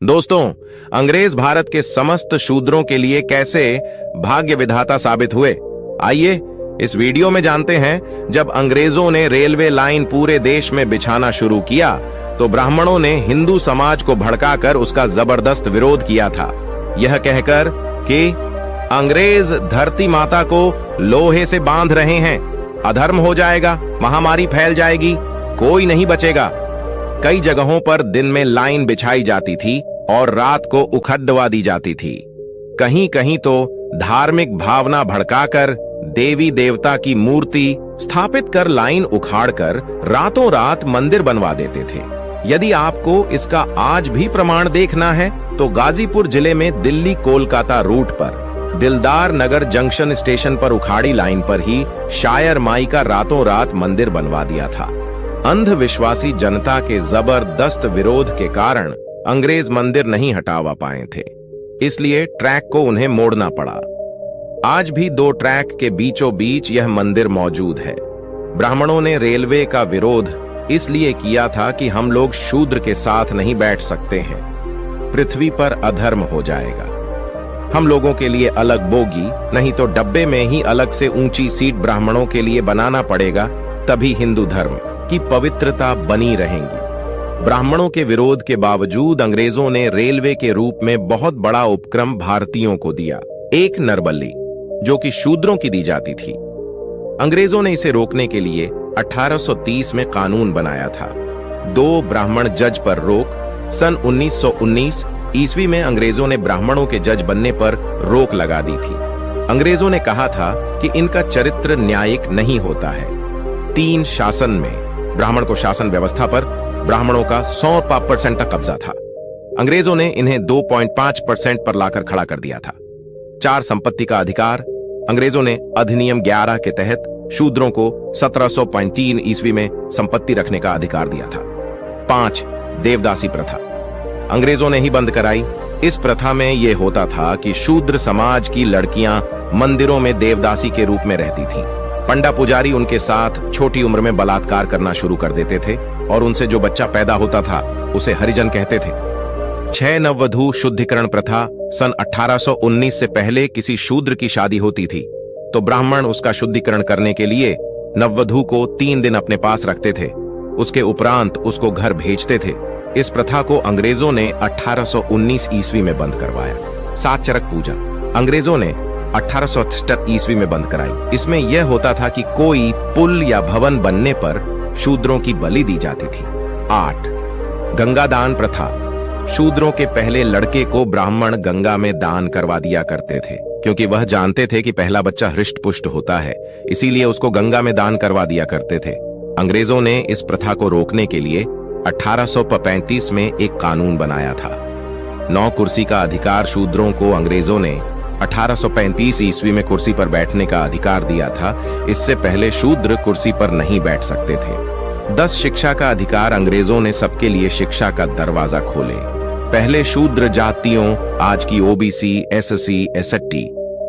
दोस्तों, अंग्रेज भारत के समस्त शूद्रों के लिए कैसे भाग्य विधाता साबित हुए, आइए इस वीडियो में जानते हैं। जब अंग्रेजों ने रेलवे लाइन पूरे देश में बिछाना शुरू किया तो ब्राह्मणों ने हिंदू समाज को भड़काकर उसका जबरदस्त विरोध किया था, यह कहकर कि अंग्रेज धरती माता को लोहे से बांध रहे हैं, अधर्म हो जाएगा, महामारी फैल जाएगी, कोई नहीं बचेगा। कई जगहों पर दिन में लाइन बिछाई जाती थी और रात को उखड़वा दी जाती थी। कहीं कहीं तो धार्मिक भावना भड़काकर देवी देवता की मूर्ति स्थापित कर लाइन उखाड़कर रातों रात मंदिर बनवा देते थे। यदि आपको इसका आज भी प्रमाण देखना है तो गाजीपुर जिले में दिल्ली कोलकाता रूट पर दिलदार नगर जंक्शन स्टेशन पर उखाड़ी लाइन पर ही शायर माई का रातों रात मंदिर बनवा दिया था। अंधविश्वासी जनता के जबरदस्त विरोध के कारण अंग्रेज मंदिर नहीं हटावा पाए थे, इसलिए ट्रैक को उन्हें मोड़ना पड़ा। आज भी दो ट्रैक के बीचों बीच यह मंदिर मौजूद है। ब्राह्मणों ने रेलवे का विरोध इसलिए किया था कि हम लोग शूद्र के साथ नहीं बैठ सकते हैं, पृथ्वी पर अधर्म हो जाएगा। हम लोगों के लिए अलग बोगी, नहीं तो डब्बे में ही अलग से ऊंची सीट ब्राह्मणों के लिए बनाना पड़ेगा, तभी हिंदू धर्म की पवित्रता बनी रहेगी। ब्राह्मणों के विरोध के बावजूद अंग्रेजों ने रेलवे के रूप में बहुत बड़ा उपक्रम भारतीयों को दिया, एक नरबली, जो कि शूद्रों की दी जाती थी। अंग्रेजों ने इसे रोकने के लिए 1830 में कानून बनाया था। 2 ब्राह्मण जज पर रोक। सन 1919 ईस्वी में अंग्रेजों ने ब्राह्मणों के जज बनने पर रोक लगा दी थी। अंग्रेजों ने कहा था कि इनका चरित्र न्यायिक नहीं होता है। 3 शासन में ब्राह्मण को शासन व्यवस्था पर ब्राह्मणों का 100% तक कब्जा था। अंग्रेजों ने इन्हें 2.5% पर लाकर खड़ा कर दिया था। 4 संपत्ति का अधिकार। अंग्रेजों ने अधिनियम 11 के तहत शूद्रों को 1703 ईस्वी में संपत्ति रखने का अधिकार दिया था। 5 देवदासी प्रथा अंग्रेजों ने ही बंद कराई। इस प्रथा में यह होता था कि शूद्र समाज की लड़कियां मंदिरों में देवदासी के रूप में रहती थीं। पंडा पुजारी उनके साथ छोटी उम्र में बलात्कार करना शुरू कर देते थे और उनसे जो बच्चा पैदा होता था उसे हरिजन कहते थे। 6 नववधू शुद्धिकरण प्रथा। सन 1819 से पहले किसी शूद्र की शादी होती थी तो ब्राह्मण उसका शुद्धिकरण करने के लिए नववधू को 3 दिन अपने पास रखते थे, उसके उपरांत उसको घर भेजते थे। इस प्रथा को अंग्रेजों ने 1819 ईस्वी में बंद करवाया। 7 चरक पूजा अंग्रेजों ने 1868 ईस्वी में बंद कराई। इसमें यह होता था कि कोई पुल या भवन बनने पर शूद्रों की बलि दी जाती थी। 8 गंगा दान प्रथा। शूद्रों के पहले लड़के को ब्राह्मण गंगा में दान करवा दिया करते थे, क्योंकि वह जानते थे कि पहला बच्चा हृष्ट पुष्ट होता है, इसीलिए उसको गंगा में दान करवा दिया करते थे। अंग्रेजों ने इस प्रथा को रोकने के लिए 1835 में एक कानून बनाया था। 9 कुर्सी का अधिकार शूद्रों को अंग्रेजों ने 1835 ईस्वी में कुर्सी पर बैठने का अधिकार दिया था। इससे पहले शूद्र कुर्सी पर नहीं बैठ सकते थे। 10 शिक्षा का अधिकार अंग्रेजों ने सबके लिए शिक्षा का दरवाजा खोले। पहले शूद्र जातियों, आज की ओबीसी, एससी, एसटी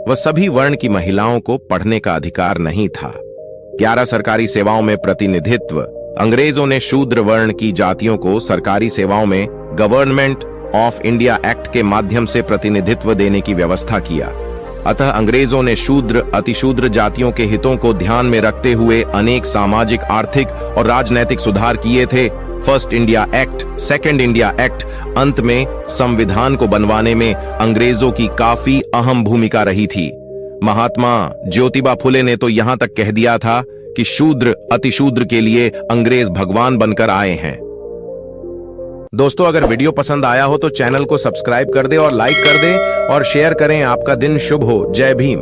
व सभी वर्ण की महिलाओं को पढ़ने का अधिकार नहीं था। 11 सरकारी सेवाओं में प्रतिनिधित्व। अंग्रेजों ने शूद्र वर्ण की जातियों को सरकारी सेवाओं में गवर्नमेंट ऑफ इंडिया एक्ट के माध्यम से प्रतिनिधित्व देने की व्यवस्था किया। अतः अंग्रेजों ने शूद्र, अतिशूद्र जातियों के हितों को ध्यान में रखते हुए अनेक सामाजिक, आर्थिक और राजनैतिक सुधार किए थे। First India act, second India act, अंत में संविधान को बनवाने में अंग्रेजों की काफी अहम भूमिका रही थी। महात्मा ज्योतिबा फुले ने तो यहां तक कह दिया था कि शूद्र अतिशूद्र के लिए अंग्रेज भगवान बनकर आए हैं। दोस्तों, अगर वीडियो पसंद आया हो तो चैनल को सब्सक्राइब कर दे और लाइक कर दे और शेयर करें। आपका दिन शुभ हो। जय भीम।